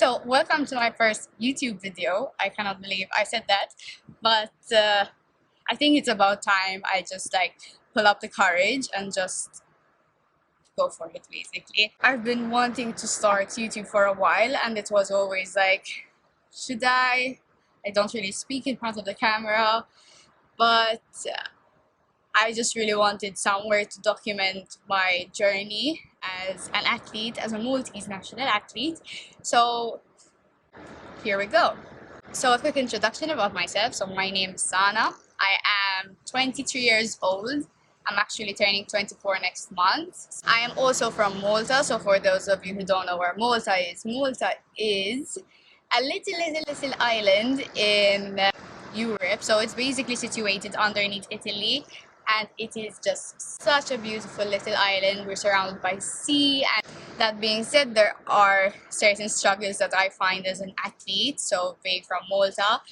So, welcome to my first YouTube video. I cannot believe I said that, but I think it's about time I just pull up the courage and just go for it basically. I've been wanting to start YouTube for a while, and it was always like, should I? I don't really speak in front of the camera, but I just really wanted somewhere to document my journey as an athlete, as a multinational athlete. So here we go. So a quick introduction about myself. So my name is Sana. I am 23 years old. I'm actually turning 24 next month. I am also from Malta. So for those of you who don't know where Malta is a little island in Europe. So it's basically situated underneath Italy, and it is just such a beautiful little island. We're surrounded by sea, and that being said, there are certain struggles that I find as an athlete, so being from Malta,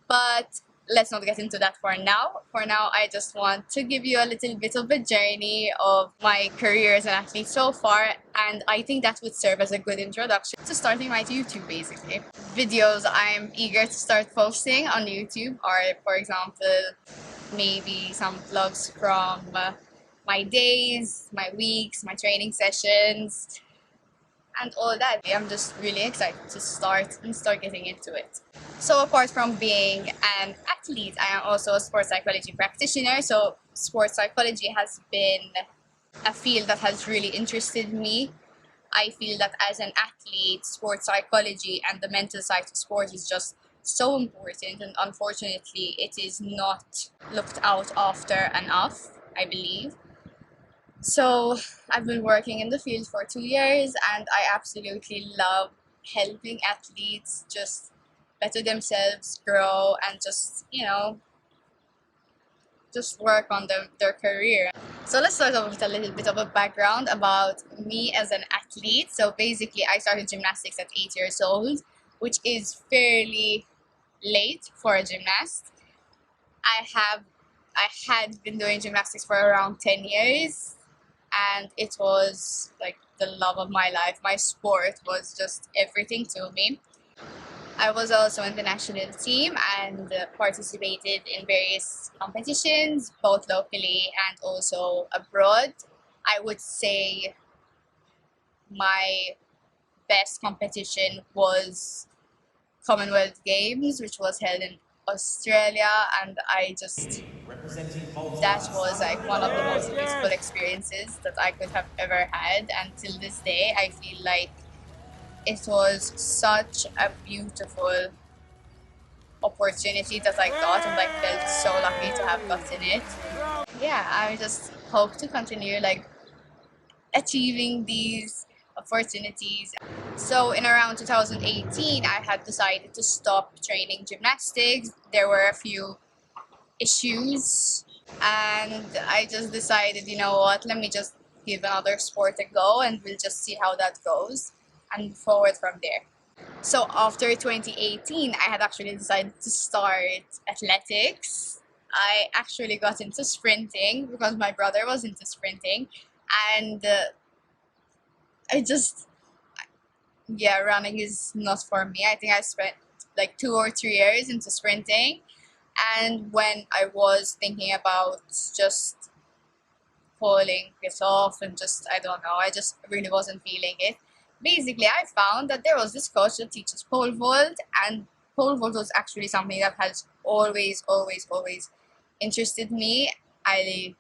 but let's not get into that for now. For now, I just want to give you a little bit of a journey of my career as an athlete so far, and I think that would serve as a good introduction to starting my YouTube basically. Videos I'm eager to start posting on YouTube are, for example, maybe some vlogs from my days, my weeks, my training sessions, and all that. I'm just really excited to start getting into it. So apart from being an athlete, I am also a sports psychology practitioner. So sports psychology has been a field that has really interested me. I feel that as an athlete, sports psychology and the mental side of sport is just so important, and unfortunately it is not looked out after enough, I believe. So I've been working in the field for 2 years, and I absolutely love helping athletes just better themselves, grow, and just just work on their career. So let's start off with a little bit of a background about me as an athlete. So basically I started gymnastics at 8 years old, which is fairly late for a gymnast. I had been doing gymnastics for around 10 years, and it was like the love of my life. My sport was just everything to me. I was also in the national team and participated in various competitions, both locally and also abroad. I would say my best competition was Commonwealth Games, which was held in Australia, and that was like one of the most beautiful experiences that I could have ever had. And till this day, I feel like it was such a beautiful opportunity that I got, and I felt so lucky to have gotten it. Yeah, I just hope to continue achieving these opportunities. So in around 2018, I had decided to stop training gymnastics. There were a few issues, and I just decided, you know what, let me just give another sport a go, and we'll just see how that goes and move forward from there. So after 2018, I had actually decided to start athletics. I actually got into sprinting because my brother was into sprinting, and I just, yeah, running is not for me. I think I spent like 2 or 3 years into sprinting, and when I was thinking about just calling it off and just, I don't know, I just really wasn't feeling it. Basically, I found that there was this coach that teaches pole vault, and pole vault was actually something that has always interested me. I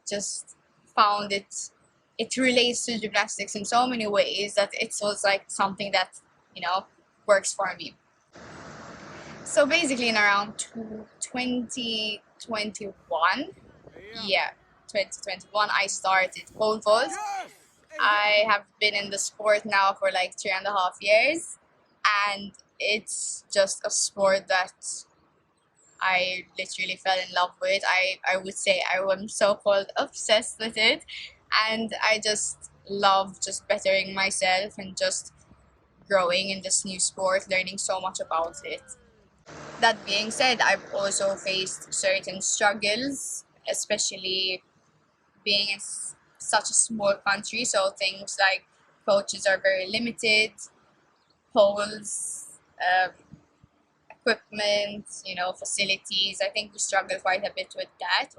just found it relates to gymnastics in so many ways that it was like something that, works for me. So basically in around 2021, yeah, 2021, I started pole vault. I have been in the sport now for like 3.5 years, and it's just a sport that I literally fell in love with. I would say I am so-called obsessed with it, and I just love just bettering myself and just growing in this new sport, learning so much about it. That being said, I've also faced certain struggles, especially being in such a small country. So things like coaches are very limited, poles, equipment, facilities. I think we struggle quite a bit with that,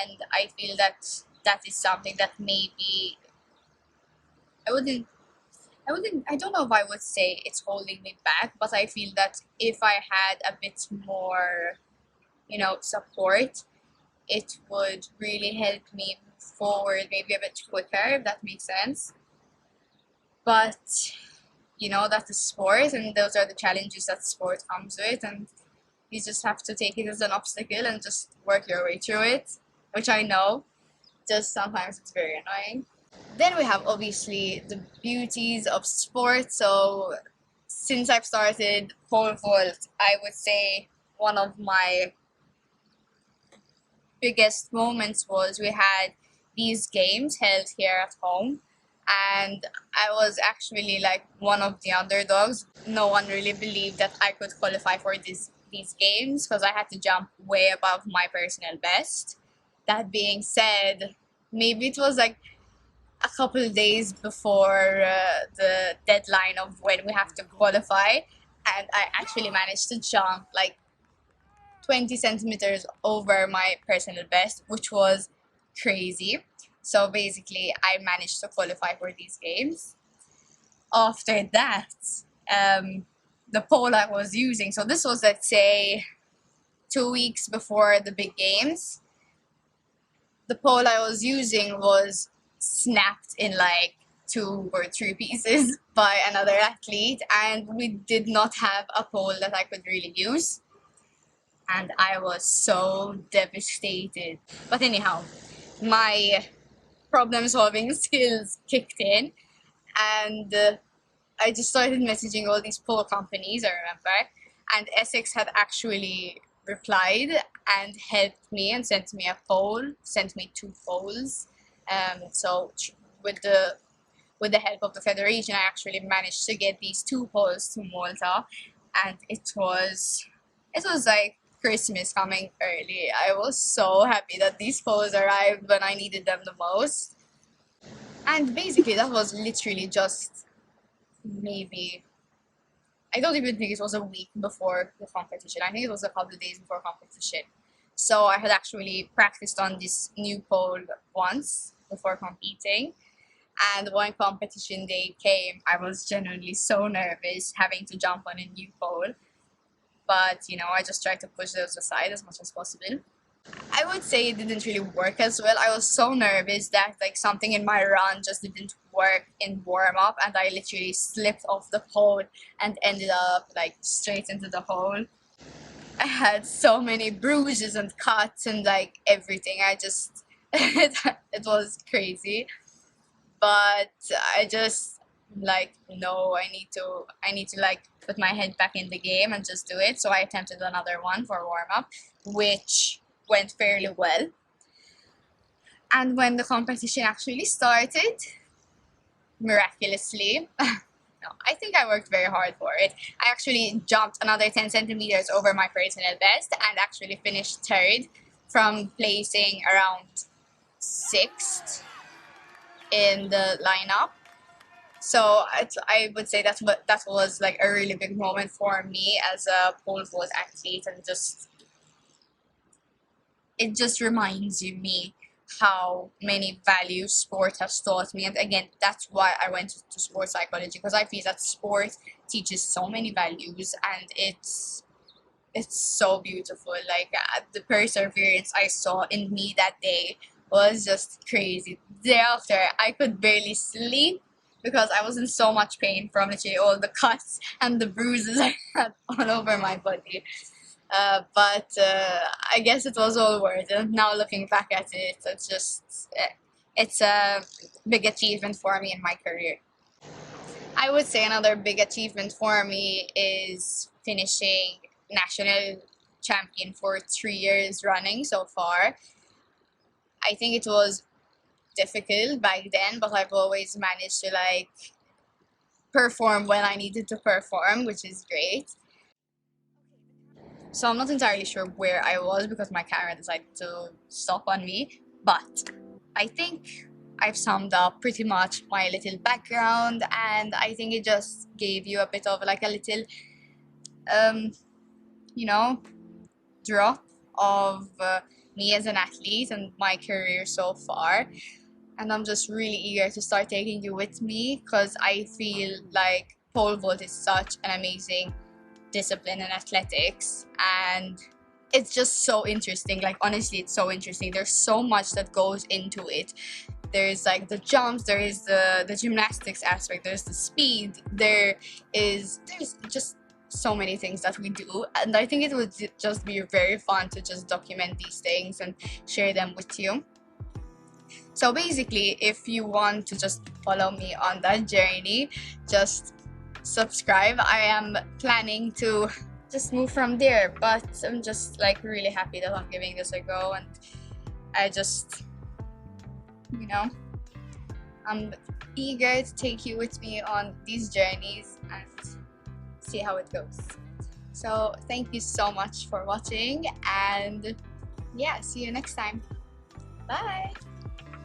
and I feel that that is something that maybe I wouldn't. I don't know if I would say it's holding me back, but I feel that if I had a bit more, support, it would really help me move forward maybe a bit quicker, if that makes sense. But, that's the sport, and those are the challenges that sport comes with, and you just have to take it as an obstacle and just work your way through it, which I know, just sometimes it's very annoying. Then we have obviously the beauties of sport. So since I've started pole vault, I would say one of my biggest moments was we had these games held here at home, and I was actually like one of the underdogs. No one really believed that I could qualify for these games because I had to jump way above my personal best. That being said, maybe it was like a couple of days before the deadline of when we have to qualify, and I actually managed to jump like 20 centimeters over my personal best, which was crazy. So basically, I managed to qualify for these games. After that, the pole I was using, so this was, let's say, 2 weeks before the big games. The pole I was using was snapped in like 2 or 3 pieces by another athlete, and we did not have a pole that I could really use, and I was so devastated. But anyhow, my problem solving skills kicked in, and I just started messaging all these pole companies, I remember, and Essex had actually replied and helped me and sent me a pole, sent me 2 poles. So with the help of the federation, I actually managed to get these 2 poles to Malta, and it was like Christmas coming early. I was so happy that these poles arrived when I needed them the most. And basically, that was literally just maybe, I don't even think it was a week before the competition. I think it was a couple of days before competition. So I had actually practiced on this new pole once before competing. And when competition day came, I was genuinely so nervous having to jump on a new pole. But, I just tried to push those aside as much as possible. I would say it didn't really work as well. I was so nervous that like something in my run just didn't work in warm up, and I literally slipped off the pole and ended up like straight into the hole. I had so many bruises and cuts and like everything. I just it was crazy. But I just like no, I need to like put my head back in the game and just do it. So I attempted another one for warm up, which went fairly well. And when the competition actually started, miraculously, no, I think I worked very hard for it. I actually jumped another 10 centimeters over my personal best and actually finished third from placing around sixth in the lineup. So I would say that was like a really big moment for me as a pole vault athlete, and it just reminds me how many values sport has taught me. And again, that's why I went to sports psychology, because I feel that sport teaches so many values, and it's so beautiful. Like the perseverance I saw in me that day was just crazy. The day after, I could barely sleep because I was in so much pain from literally all the cuts and the bruises I had all over my body. But I guess it was all worth it. Now looking back at it, it's a big achievement for me in my career. I would say another big achievement for me is finishing national champion for 3 years running so far. I think it was difficult back then, but I've always managed to like perform when I needed to perform, which is great. So I'm not entirely sure where I was because my camera decided to stop on me, but I think I've summed up pretty much my little background, and I think it just gave you a bit of like a little you know, drop of me as an athlete and my career so far. And I'm just really eager to start taking you with me, because I feel like pole vault is such an amazing discipline in athletics, and it's just so interesting. Like, honestly, it's so interesting. There's so much that goes into it. There's like the jumps, there is the gymnastics aspect, there's the speed, there's just so many things that we do, and I think it would just be very fun to just document these things and share them with you. So basically, if you want to just follow me on that journey, just subscribe. I am planning to just move from there, but I'm just like really happy that I'm giving this a go, and I just, you know, I'm eager to take you with me on these journeys and see how it goes. So thank you so much for watching, and yeah, see you next time. Bye.